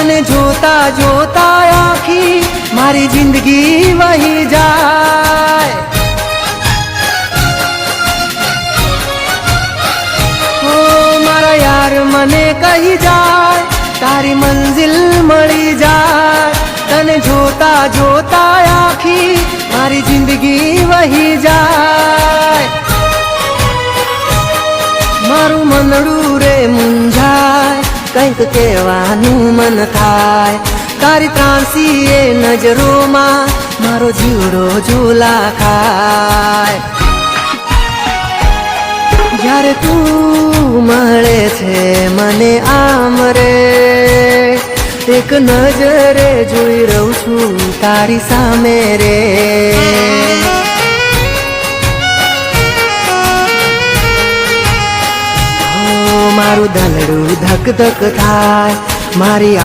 તને જોતા જોતા આખી મારી જિંદગી વહી જાય। ઓ મારા યાર મને કહી જાય તારી મંજિલ મળી જાય। તને જોતા જોતા આખી મારી જિંદગી વહી જાય। મારું મનડું રે મૂંઝાય કંઈક કહેવાનું મન થાય। તારી ત્રાંસી એ નજરોમાં મારો જીવડો ઝૂલા ખાય। જ્યારે તું મળે છે મને આમ રે એક નજરે જોઈ રહું છું તારી સામે રે। મારું દલડું ધક ધક થાય મારી